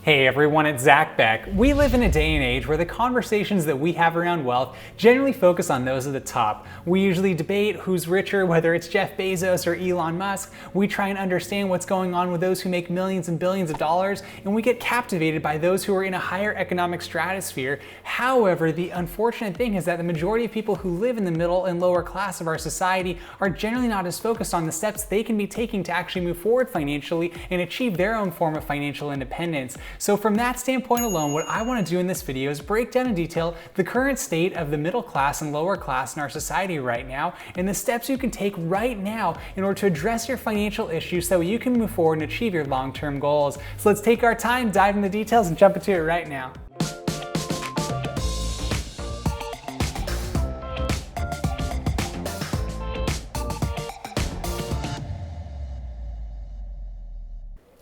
Hey everyone, it's Zach Beck. We live in a day and age where the conversations that we have around wealth generally focus on those at the top. We usually debate who's richer, whether it's Jeff Bezos or Elon Musk. We try and understand what's going on with those who make millions and billions of dollars, and we get captivated by those who are in a higher economic stratosphere. However, the unfortunate thing is that the majority of people who live in the middle and lower class of our society are generally not as focused on the steps they can be taking to actually move forward financially and achieve their own form of financial independence. So from that standpoint alone, what I want to do in this video is break down in detail the current state of the middle class and lower class in our society right now, and the steps you can take right now in order to address your financial issues so you can move forward and achieve your long-term goals. So let's take our time, dive into the details, and jump into it right now.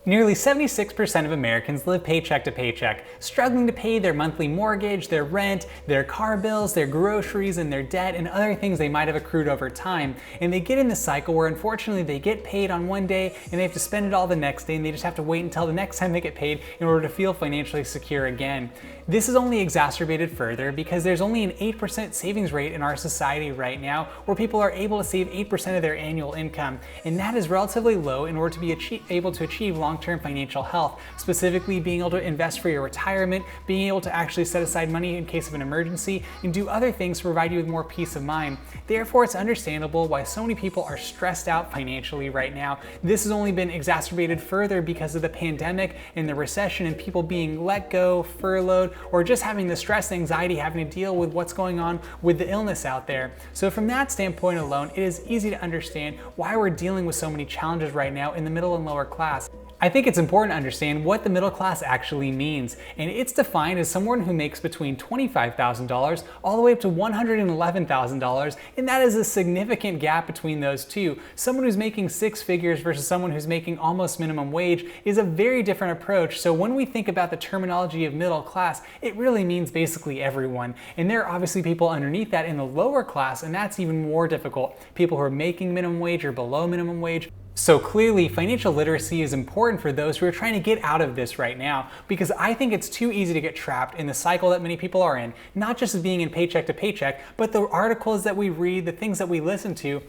Nearly 76% of Americans live paycheck to paycheck, struggling to pay their monthly mortgage, their rent, their car bills, their groceries, and their debt, and other things they might have accrued over time. And they get in this cycle where unfortunately they get paid on one day and they have to spend it all the next day, and they just have to wait until the next time they get paid in order to feel financially secure again. This is only exacerbated further because there's only an 8% savings rate in our society right now, where people are able to save 8% of their annual income. And that is relatively low in order to be able to achieve long-term financial health, specifically being able to invest for your retirement, being able to actually set aside money in case of an emergency, and do other things to provide you with more peace of mind. Therefore, it's understandable why so many people are stressed out financially right now. This has only been exacerbated further because of the pandemic and the recession and people being let go, furloughed, or just having the stress and anxiety having to deal with what's going on with the illness out there. So from that standpoint alone, it is easy to understand why we're dealing with so many challenges right now in the middle and lower class. I think it's important to understand what the middle class actually means, and it's defined as someone who makes between $25,000 all the way up to $111,000, and that is a significant gap between those two. Someone who's making six figures versus someone who's making almost minimum wage is a very different approach. So when we think about the terminology of middle class, it really means basically everyone. And there are obviously people underneath that in the lower class, and that's even more difficult. People who are making minimum wage or below minimum wage. So clearly, financial literacy is important for those who are trying to get out of this right now, because I think it's too easy to get trapped in the cycle that many people are in, not just as being in paycheck to paycheck, but the articles that we read, the things that we listen to,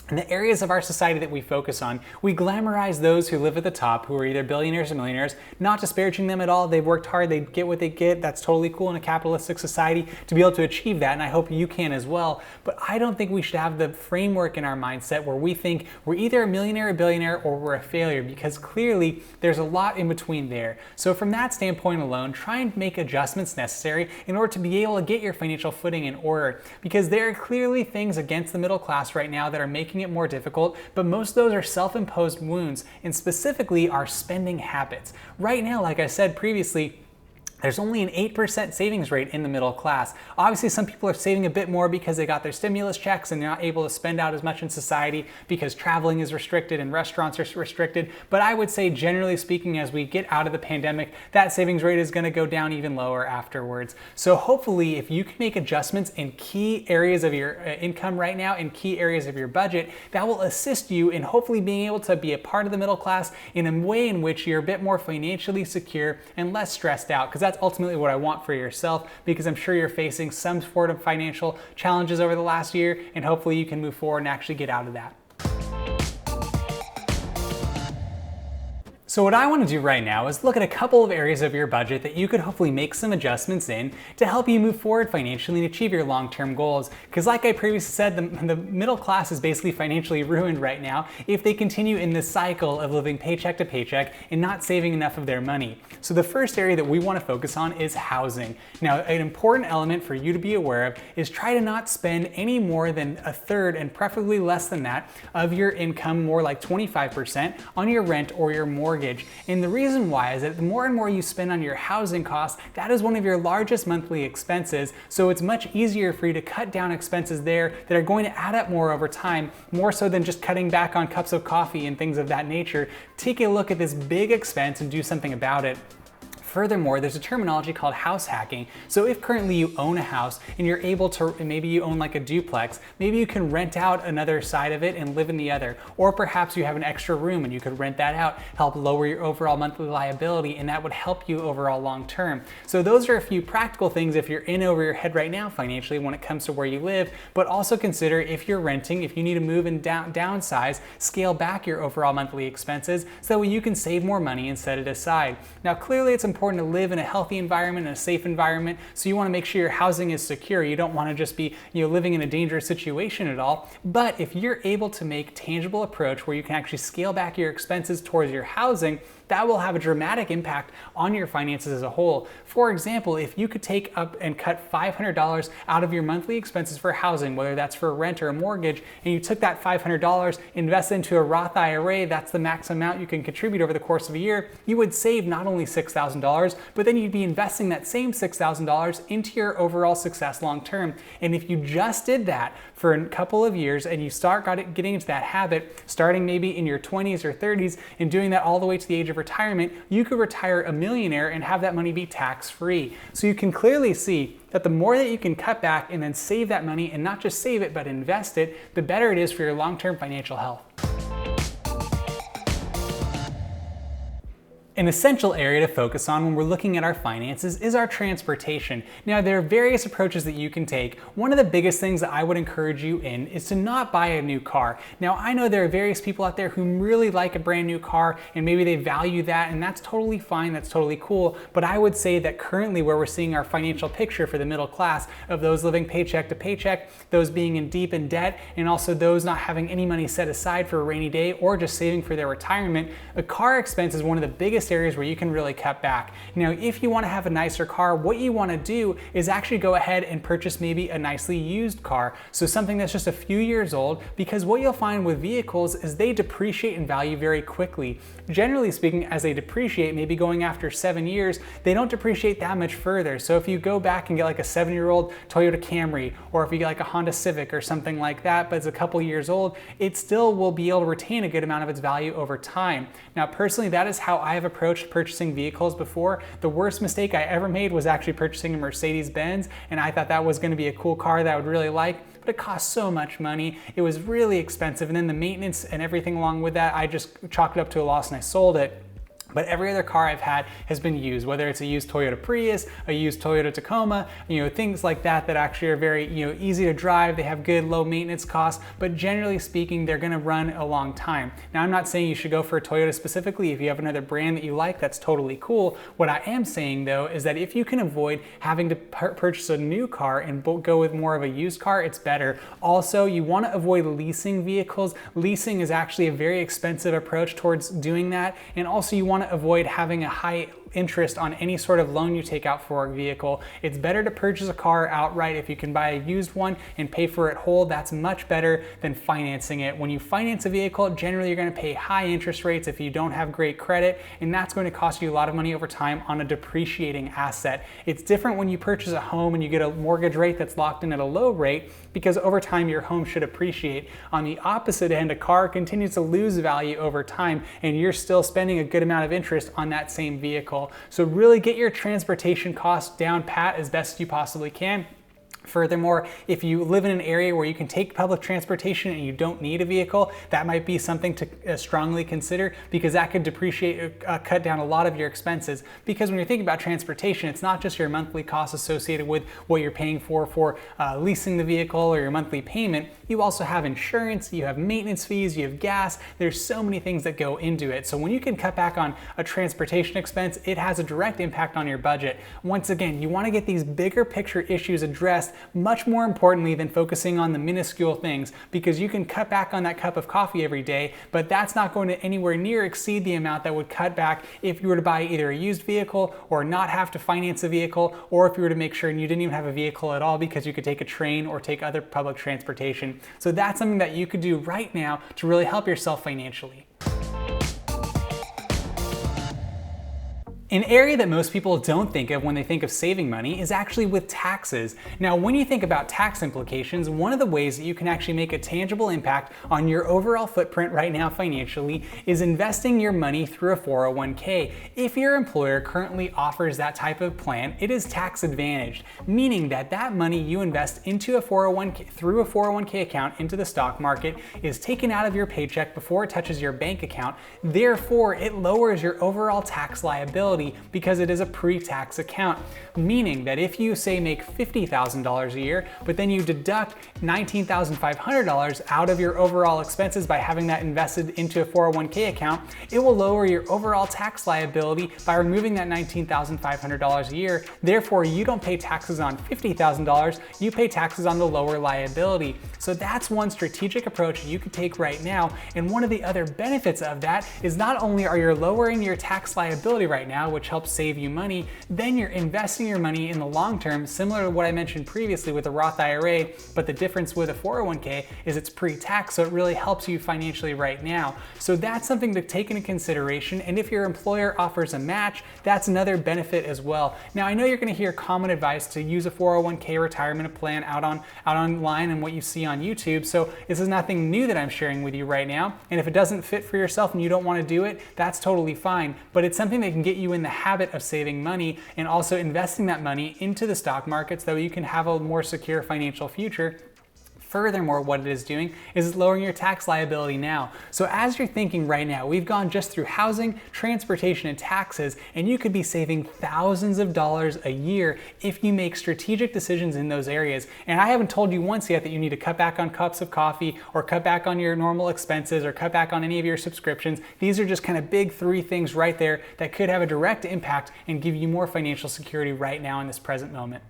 and the areas of our society that we focus on. We glamorize those who live at the top, who are either billionaires or millionaires, not disparaging them at all. They've worked hard, they get what they get. That's totally cool in a capitalistic society to be able to achieve that, and I hope you can as well. But I don't think we should have the framework in our mindset where we think we're either a millionaire, a billionaire, or we're a failure, because clearly there's a lot in between there. So from that standpoint alone, try and make adjustments necessary in order to be able to get your financial footing in order, because there are clearly things against the middle class right now that are making it more difficult, but most of those are self-imposed wounds, and specifically our spending habits. Right now, like I said previously, there's only an 8% savings rate in the middle class. Obviously, some people are saving a bit more because they got their stimulus checks and they're not able to spend out as much in society because traveling is restricted and restaurants are restricted. But I would say, generally speaking, as we get out of the pandemic, that savings rate is gonna go down even lower afterwards. So hopefully, if you can make adjustments in key areas of your income right now, in key areas of your budget, that will assist you in hopefully being able to be a part of the middle class in a way in which you're a bit more financially secure and less stressed out, because that's ultimately what I want for yourself, because I'm sure you're facing some sort of financial challenges over the last year, and hopefully you can move forward and actually get out of that. So what I want to do right now is look at a couple of areas of your budget that you could hopefully make some adjustments in to help you move forward financially and achieve your long-term goals. Because like I previously said, the middle class is basically financially ruined right now if they continue in this cycle of living paycheck to paycheck and not saving enough of their money. So the first area that we want to focus on is housing. Now, an important element for you to be aware of is try to not spend any more than a third, and preferably less than that, of your income, more like 25%, on your rent or your mortgage. And the reason why is that the more and more you spend on your housing costs, that is one of your largest monthly expenses. So it's much easier for you to cut down expenses there that are going to add up more over time, more so than just cutting back on cups of coffee and things of that nature. Take a look at this big expense and do something about it. Furthermore, there's a terminology called house hacking. So if currently you own a house and you're able to, maybe you own like a duplex, maybe you can rent out another side of it and live in the other. Or perhaps you have an extra room and you could rent that out, help lower your overall monthly liability, and that would help you overall long term. So those are a few practical things if you're in over your head right now financially when it comes to where you live, but also consider if you're renting, if you need to move and downsize, scale back your overall monthly expenses so that you can save more money and set it aside. Now clearly it's important to live in a healthy environment and a safe environment, so you want to make sure your housing is secure. You don't want to just be living in a dangerous situation at all. But if you're able to make tangible approach where you can actually scale back your expenses towards your housing, that will have a dramatic impact on your finances as a whole. For example, if you could take up and cut $500 out of your monthly expenses for housing, whether that's for rent or a mortgage, and you took that $500, invested into a Roth IRA, that's the max amount you can contribute over the course of a year, you would save not only $6,000, but then you'd be investing that same $6,000 into your overall success long term. And if you just did that for a couple of years and you start getting into that habit, starting maybe in your 20s or 30s and doing that all the way to the age of retirement, you could retire a millionaire and have that money be tax-free. So you can clearly see that the more that you can cut back and then save that money, and not just save it, but invest it, the better it is for your long-term financial health. An essential area to focus on when we're looking at our finances is our transportation. Now, there are various approaches that you can take. One of the biggest things that I would encourage you in is to not buy a new car. Now, I know there are various people out there who really like a brand new car and maybe they value that, and that's totally fine, that's totally cool. But I would say that currently where we're seeing our financial picture for the middle class of those living paycheck to paycheck, those being in deep in debt, and also those not having any money set aside for a rainy day or just saving for their retirement, a car expense is one of the biggest areas where you can really cut back. Now, if you want to have a nicer car, what you want to do is actually go ahead and purchase maybe a nicely used car. So something that's just a few years old, because what you'll find with vehicles is they depreciate in value very quickly. Generally speaking, as they depreciate, maybe going after 7 years, they don't depreciate that much further. So if you go back and get like a 7-year-old Toyota Camry, or if you get like a Honda Civic or something like that, but it's a couple years old, it still will be able to retain a good amount of its value over time. Now, personally, that is how I have approached purchasing vehicles before. The worst mistake I ever made was actually purchasing a Mercedes-Benz, and I thought that was going to be a cool car that I would really like, but it cost so much money. It was really expensive, and then the maintenance and everything along with that, I just chalked it up to a loss and I sold it. But every other car I've had has been used, whether it's a used Toyota Prius, a used Toyota Tacoma, things like that that actually are very, easy to drive. They have good low maintenance costs, but generally speaking, they're gonna run a long time. Now, I'm not saying you should go for a Toyota specifically. If you have another brand that you like, that's totally cool. What I am saying though, is that if you can avoid having to purchase a new car and go with more of a used car, it's better. Also, you wanna avoid leasing vehicles. Leasing is actually a very expensive approach towards doing that. And also you wanna avoid having a high interest on any sort of loan you take out for a vehicle. It's better to purchase a car outright. If you can buy a used one and pay for it whole, that's much better than financing it. When you finance a vehicle, generally you're going to pay high interest rates if you don't have great credit, and that's going to cost you a lot of money over time on a depreciating asset. It's different when you purchase a home and you get a mortgage rate that's locked in at a low rate, because over time your home should appreciate. On the opposite end, a car continues to lose value over time and you're still spending a good amount of interest on that same vehicle. So really get your transportation costs down pat as best you possibly can. Furthermore, if you live in an area where you can take public transportation and you don't need a vehicle, that might be something to strongly consider, because that could cut down a lot of your expenses. Because when you're thinking about transportation, it's not just your monthly costs associated with what you're paying for leasing the vehicle or your monthly payment. You also have insurance, you have maintenance fees, you have gas. There's so many things that go into it. So when you can cut back on a transportation expense, it has a direct impact on your budget. Once again, you want to get these bigger picture issues addressed much more importantly than focusing on the minuscule things, because you can cut back on that cup of coffee every day, but that's not going to anywhere near exceed the amount that would cut back if you were to buy either a used vehicle or not have to finance a vehicle, or if you were to make sure you didn't even have a vehicle at all because you could take a train or take other public transportation. So that's something that you could do right now to really help yourself financially. An area that most people don't think of when they think of saving money is actually with taxes. Now, when you think about tax implications, one of the ways that you can actually make a tangible impact on your overall footprint right now financially is investing your money through a 401k. If your employer currently offers that type of plan, it is tax advantaged, meaning that that money you invest into a 401k through a 401k account into the stock market is taken out of your paycheck before it touches your bank account. Therefore, it lowers your overall tax liability because it is a pre-tax account, meaning that if you say make $50,000 a year, but then you deduct $19,500 out of your overall expenses by having that invested into a 401k account, it will lower your overall tax liability by removing that $19,500 a year. Therefore, you don't pay taxes on $50,000, you pay taxes on the lower liability. So that's one strategic approach you could take right now. And one of the other benefits of that is not only are you lowering your tax liability right now, which helps save you money, then you're investing your money in the long term, similar to what I mentioned previously with a Roth IRA, but the difference with a 401k is it's pre-tax, so it really helps you financially right now. So that's something to take into consideration, and if your employer offers a match, that's another benefit as well. Now, I know you're gonna hear common advice to use a 401k retirement plan out online and what you see on YouTube, so this is nothing new that I'm sharing with you right now, and if it doesn't fit for yourself and you don't wanna do it, that's totally fine, but it's something that can get you in the habit of saving money and also investing that money into the stock market so you can have a more secure financial future. Furthermore, what it is doing is lowering your tax liability now. So as you're thinking right now, we've gone just through housing, transportation, and taxes, and you could be saving thousands of dollars a year if you make strategic decisions in those areas. And I haven't told you once yet that you need to cut back on cups of coffee or cut back on your normal expenses or cut back on any of your subscriptions. These are just kind of big three things right there that could have a direct impact and give you more financial security right now in this present moment.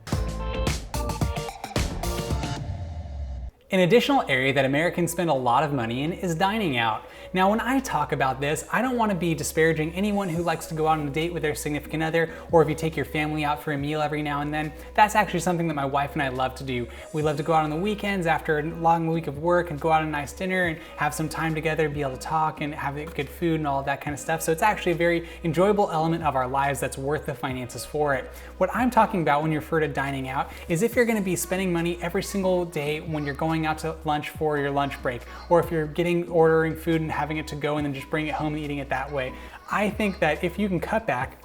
An additional area that Americans spend a lot of money in is dining out. Now, when I talk about this, I don't want to be disparaging anyone who likes to go out on a date with their significant other, or if you take your family out for a meal every now and then. That's actually something that my wife and I love to do. We love to go out on the weekends after a long week of work and go out on a nice dinner and have some time together, be able to talk and have good food and all of that kind of stuff. So it's actually a very enjoyable element of our lives that's worth the finances for it. What I'm talking about when you refer to dining out is if you're going to be spending money every single day when you're going out to lunch for your lunch break, or if you're ordering food and having it to go and then just bring it home and eating it that way. I think that if you can cut back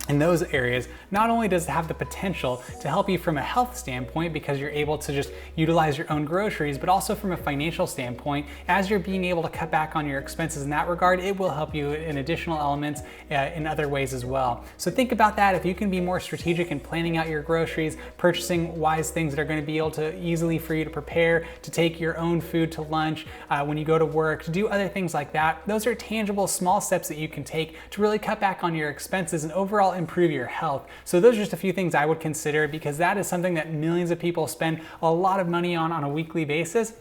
in those areas, not only does it have the potential to help you from a health standpoint because you're able to just utilize your own groceries, but also from a financial standpoint, as you're being able to cut back on your expenses in that regard, it will help you in additional elements in other ways as well. So think about that. If you can be more strategic in planning out your groceries, purchasing wise things that are going to be able to easily for you to prepare, to take your own food to lunch, when you go to work, to do other things like that, those are tangible small steps that you can take to really cut back on your expenses and overall improve your health. So those are just a few things I would consider, because that is something that millions of people spend a lot of money on a weekly basis.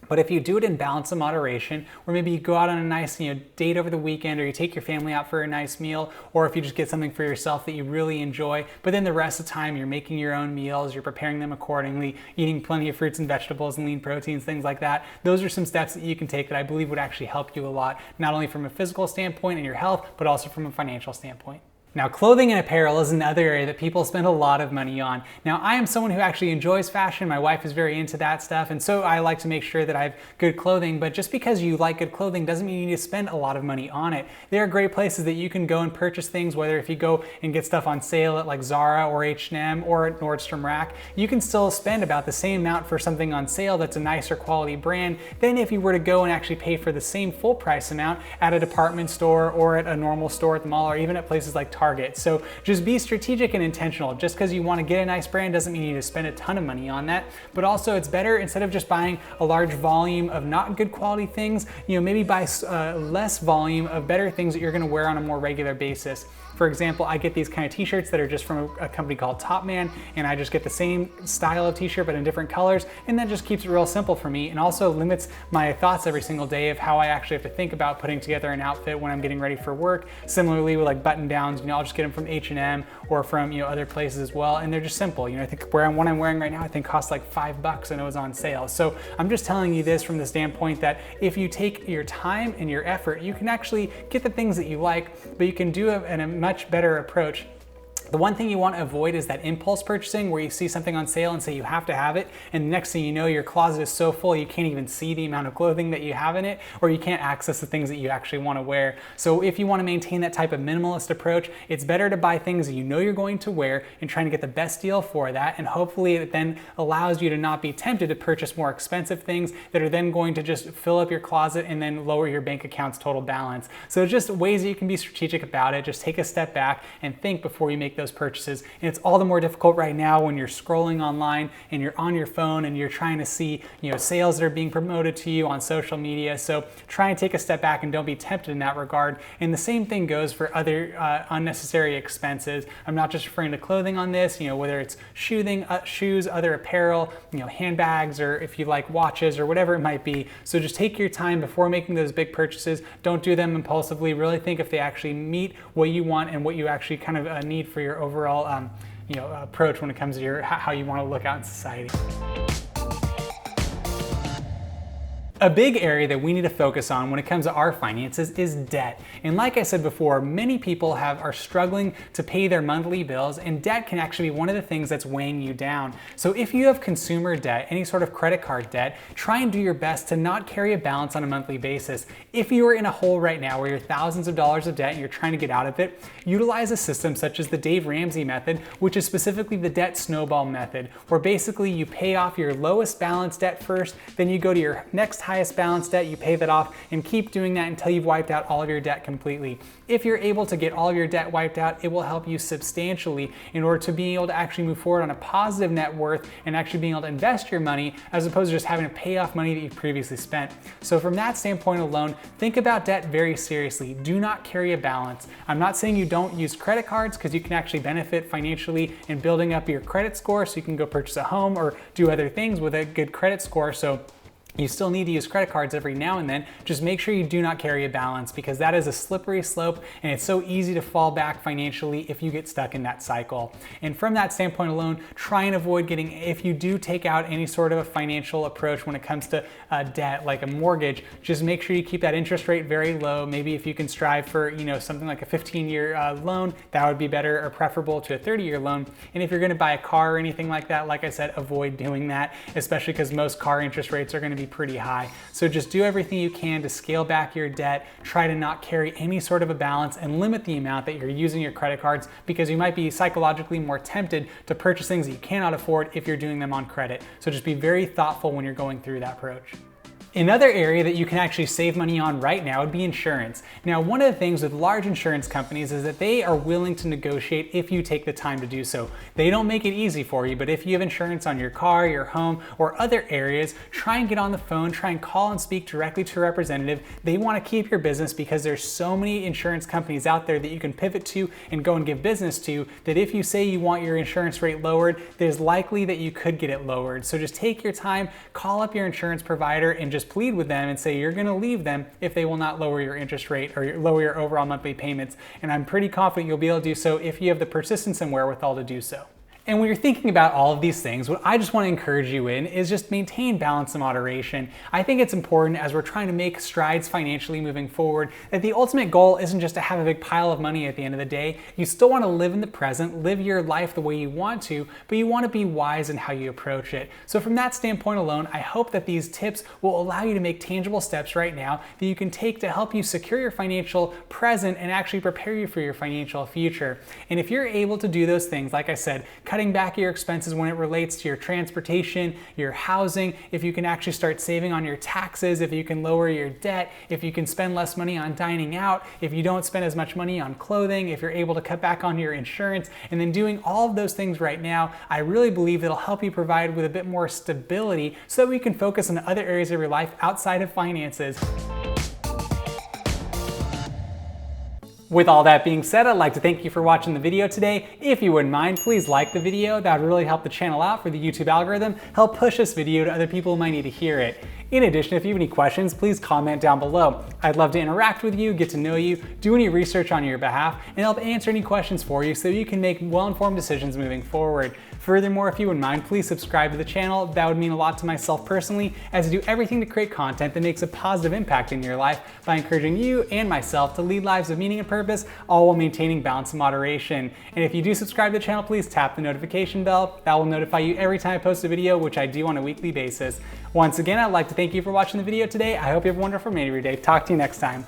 But if you do it in balance and moderation, or maybe you go out on a nice date over the weekend, or you take your family out for a nice meal, or if you just get something for yourself that you really enjoy, but then the rest of the time you're making your own meals, you're preparing them accordingly, eating plenty of fruits and vegetables and lean proteins, things like that. Those are some steps that you can take that I believe would actually help you a lot, not only from a physical standpoint in your health, but also from a financial standpoint. Now, clothing and apparel is another area that people spend a lot of money on. Now, I am someone who actually enjoys fashion. My wife is very into that stuff, and so I like to make sure that I have good clothing, but just because you like good clothing doesn't mean you need to spend a lot of money on it. There are great places that you can go and purchase things, whether if you go and get stuff on sale at like Zara or H&M or at Nordstrom Rack, you can still spend about the same amount for something on sale that's a nicer quality brand than if you were to go and actually pay for the same full price amount at a department store or at a normal store at the mall, or even at places like Target. So just be strategic and intentional. Just because you want to get a nice brand doesn't mean you need to spend a ton of money on that, but also it's better, instead of just buying a large volume of not good quality things, maybe buy less volume of better things that you're going to wear on a more regular basis. For example, I get these kind of t-shirts that are just from a company called Top Man, and I just get the same style of t-shirt but in different colors, and that just keeps it real simple for me and also limits my thoughts every single day of how I actually have to think about putting together an outfit when I'm getting ready for work. Similarly with like button downs, I'll just get them from H&M or from other places as well, and they're just simple. I think one I'm wearing right now I think costs like $5 and it was on sale. So I'm just telling you this from the standpoint that if you take your time and your effort, you can actually get the things that you like, but you can do it in a much much better approach. The one thing you want to avoid is that impulse purchasing where you see something on sale and say you have to have it, and the next thing you know, your closet is so full you can't even see the amount of clothing that you have in it, or you can't access the things that you actually want to wear. So if you want to maintain that type of minimalist approach, it's better to buy things that you know you're going to wear and trying to get the best deal for that, and hopefully it then allows you to not be tempted to purchase more expensive things that are then going to just fill up your closet and then lower your bank account's total balance. So just ways that you can be strategic about it. Just take a step back and think before you make those purchases. And it's all the more difficult right now when you're scrolling online and you're on your phone and you're trying to see, sales that are being promoted to you on social media. So try and take a step back and don't be tempted in that regard. And the same thing goes for other unnecessary expenses. I'm not just referring to clothing on this, whether it's shoes, other apparel, handbags, or if you like watches or whatever it might be. So just take your time before making those big purchases. Don't do them impulsively. Really think if they actually meet what you want and what you actually kind of need for your overall approach when it comes to how you want to look out in society. A big area that we need to focus on when it comes to our finances is debt. And like I said before, many people are struggling to pay their monthly bills, and debt can actually be one of the things that's weighing you down. So if you have consumer debt, any sort of credit card debt, try and do your best to not carry a balance on a monthly basis. If you are in a hole right now where you're thousands of dollars of debt and you're trying to get out of it, utilize a system such as the Dave Ramsey method, which is specifically the Debt Snowball Method, where basically you pay off your lowest balance debt first, then you go to your next highest balance debt, you pay that off, and keep doing that until you've wiped out all of your debt completely. If you're able to get all of your debt wiped out, it will help you substantially in order to be able to actually move forward on a positive net worth and actually being able to invest your money as opposed to just having to pay off money that you've previously spent. So from that standpoint alone, think about debt very seriously. Do not carry a balance. I'm not saying you don't use credit cards, because you can actually benefit financially in building up your credit score so you can go purchase a home or do other things with a good credit score. So you still need to use credit cards every now and then. Just make sure you do not carry a balance, because that is a slippery slope and it's so easy to fall back financially if you get stuck in that cycle. And from that standpoint alone, try and avoid getting, if you do take out any sort of a financial approach when it comes to debt, like a mortgage, just make sure you keep that interest rate very low. Maybe if you can strive for, something like a 15-year loan, that would be better or preferable to a 30-year loan. And if you're gonna buy a car or anything like that, like I said, avoid doing that, especially because most car interest rates are gonna be pretty high. So just do everything you can to scale back your debt, try to not carry any sort of a balance, and limit the amount that you're using your credit cards, because you might be psychologically more tempted to purchase things that you cannot afford if you're doing them on credit. So just be very thoughtful when you're going through that approach. Another area that you can actually save money on right now would be insurance. Now, one of the things with large insurance companies is that they are willing to negotiate if you take the time to do so. They don't make it easy for you, but if you have insurance on your car, your home, or other areas, try and get on the phone, try and call and speak directly to a representative. They want to keep your business because there's so many insurance companies out there that you can pivot to and go and give business to, that if you say you want your insurance rate lowered, there's likely that you could get it lowered. So just take your time, call up your insurance provider, and just plead with them and say you're going to leave them if they will not lower your interest rate or lower your overall monthly payments. And I'm pretty confident you'll be able to do so if you have the persistence and wherewithal to do so. And when you're thinking about all of these things, what I just want to encourage you in is just maintain balance and moderation. I think it's important as we're trying to make strides financially moving forward that the ultimate goal isn't just to have a big pile of money at the end of the day. You still want to live in the present, live your life the way you want to, but you want to be wise in how you approach it. So from that standpoint alone, I hope that these tips will allow you to make tangible steps right now that you can take to help you secure your financial present and actually prepare you for your financial future. And if you're able to do those things, like I said, cutting back your expenses when it relates to your transportation, your housing, if you can actually start saving on your taxes, if you can lower your debt, if you can spend less money on dining out, if you don't spend as much money on clothing, if you're able to cut back on your insurance, and then doing all of those things right now, I really believe it'll help you provide with a bit more stability so that we can focus on other areas of your life outside of finances. With all that being said, I'd like to thank you for watching the video today. If you wouldn't mind, please like the video. That would really help the channel out for the YouTube algorithm, help push this video to other people who might need to hear it. In addition, if you have any questions, please comment down below. I'd love to interact with you, get to know you, do any research on your behalf, and help answer any questions for you so you can make well-informed decisions moving forward. Furthermore, if you wouldn't mind, please subscribe to the channel. That would mean a lot to myself personally, as I do everything to create content that makes a positive impact in your life by encouraging you and myself to lead lives of meaning and purpose, all while maintaining balance and moderation. And if you do subscribe to the channel, please tap the notification bell. That will notify you every time I post a video, which I do on a weekly basis. Once again, I'd like to thank you for watching the video today. I hope you have a wonderful remainder of your day. Talk to you next time.